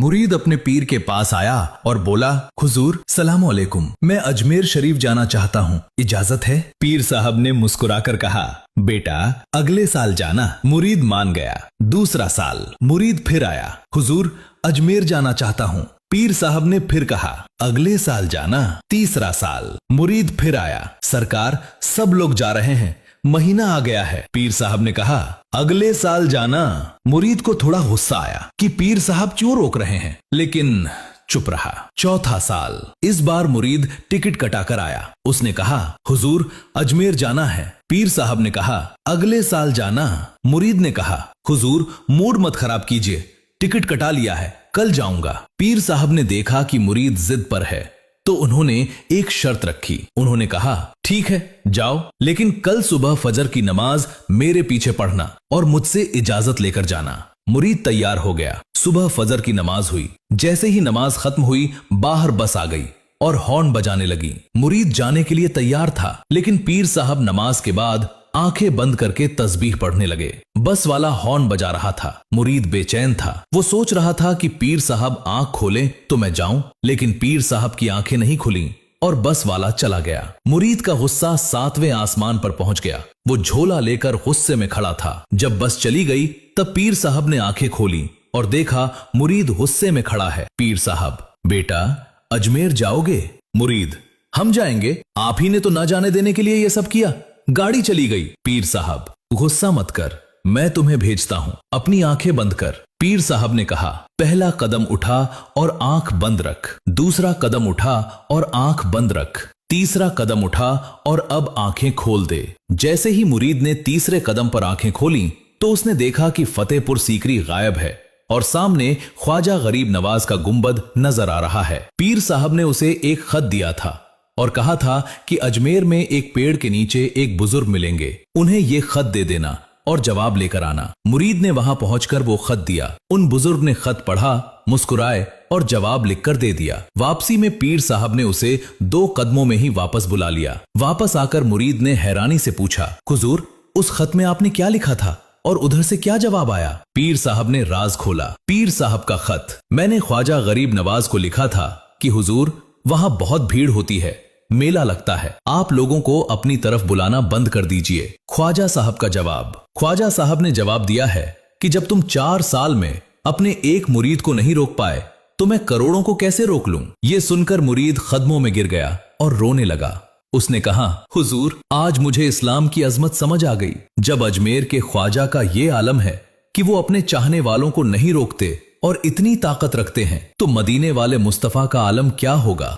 मुरीद अपने पीर के पास आया और बोला, हुजूर सलाम अलैकुम, मैं अजमेर शरीफ जाना चाहता हूँ, इजाजत है? पीर साहब ने मुस्कुराकर कहा, बेटा अगले साल जाना। मुरीद मान गया। दूसरा साल मुरीद फिर आया, हुजूर अजमेर जाना चाहता हूँ। पीर साहब ने फिर कहा, अगले साल जाना। तीसरा साल मुरीद फिर आया, सरकार सब लोग जा रहे हैं, महीना आ गया है। पीर साहब ने कहा, अगले साल जाना। मुरीद को थोड़ा गुस्सा आया कि पीर साहब क्यों रोक रहे हैं, लेकिन चुप रहा। चौथा साल इस बार मुरीद टिकट कटाकर आया। उसने कहा, हुजूर अजमेर जाना है। पीर साहब ने कहा, अगले साल जाना। मुरीद ने कहा, हुजूर मूड मत खराब कीजिए, टिकट कटा लिया है, कल जाऊंगा। पीर साहब ने देखा कि मुरीद जिद पर है तो उन्होंने एक शर्त रखी। उन्होंने कहा, ठीक है जाओ, लेकिन कल सुबह फजर की नमाज मेरे पीछे पढ़ना और मुझसे इजाजत लेकर जाना। मुरीद तैयार हो गया। सुबह फजर की नमाज हुई। जैसे ही नमाज खत्म हुई, बाहर बस आ गई और हॉर्न बजाने लगी। मुरीद जाने के लिए तैयार था, लेकिन पीर साहब नमाज के बाद आंखें बंद करके तस्बीह पढ़ने लगे। बस वाला हॉर्न बजा रहा था। मुरीद बेचैन था। वो सोच रहा था कि पीर साहब आंख खोलें तो मैं जाऊं, लेकिन पीर साहब की आंखें नहीं खुली और बस वाला चला गया। मुरीद का गुस्सा 7वें आसमान पर पहुंच गया। वो झोला लेकर गुस्से में खड़ा था। जब बस चली गई तब पीर साहब ने आंखें खोली और देखा मुरीद गुस्से में खड़ा है। पीर साहब, बेटा अजमेर जाओगे? मुरीद, हम जाएंगे, आप ही ने तो ना जाने देने के लिए ये सब किया, गाड़ी चली गई। पीर साहब, गुस्सा मत कर, मैं तुम्हें भेजता हूं, अपनी आंखें बंद कर। पीर साहब ने कहा, पहला कदम उठा और आंख बंद रख, दूसरा कदम उठा और आंख बंद रख, तीसरा कदम उठा और अब आंखें खोल दे। जैसे ही मुरीद ने तीसरे कदम पर आंखें खोली तो उसने देखा कि फतेहपुर सीकरी गायब है और सामने ख्वाजा गरीब नवाज का गुंबद नजर आ रहा है। पीर साहब ने उसे एक खत दिया था और कहा था कि अजमेर में एक पेड़ के नीचे एक बुजुर्ग मिलेंगे, उन्हें ये खत दे देना और जवाब लेकर आना। मुरीद ने वहां पहुंचकर वो खत दिया। उन बुजुर्ग ने खत पढ़ा, मुस्कुराए और जवाब लिखकर दे दिया। वापसी में पीर साहब ने उसे 2 कदमों में ही वापस बुला लिया। वापस आकर मुरीद ने हैरानी से पूछा, हुजूर उस खत में आपने क्या लिखा था और उधर से क्या जवाब आया? पीर साहब ने राज खोला। पीर साहब का खत, मैंने ख्वाजा गरीब नवाज को लिखा था कि हुजूर वहां बहुत भीड़ होती है, मेला लगता है, आप लोगों को अपनी तरफ बुलाना बंद कर दीजिए। ख्वाजा साहब का जवाब, ख्वाजा साहब ने जवाब दिया है कि जब तुम 4 साल में अपने एक मुरीद को नहीं रोक पाए तो मैं करोड़ों को कैसे रोक लूं? ये सुनकर मुरीद कदमों में गिर गया और रोने लगा। उसने कहा, हुजूर आज मुझे इस्लाम की अजमत समझ आ गई। जब अजमेर के ख्वाजा का ये आलम है कि वो अपने चाहने वालों को नहीं रोकते और इतनी ताकत रखते हैं, तो मदीने वाले मुस्तफा का आलम क्या होगा?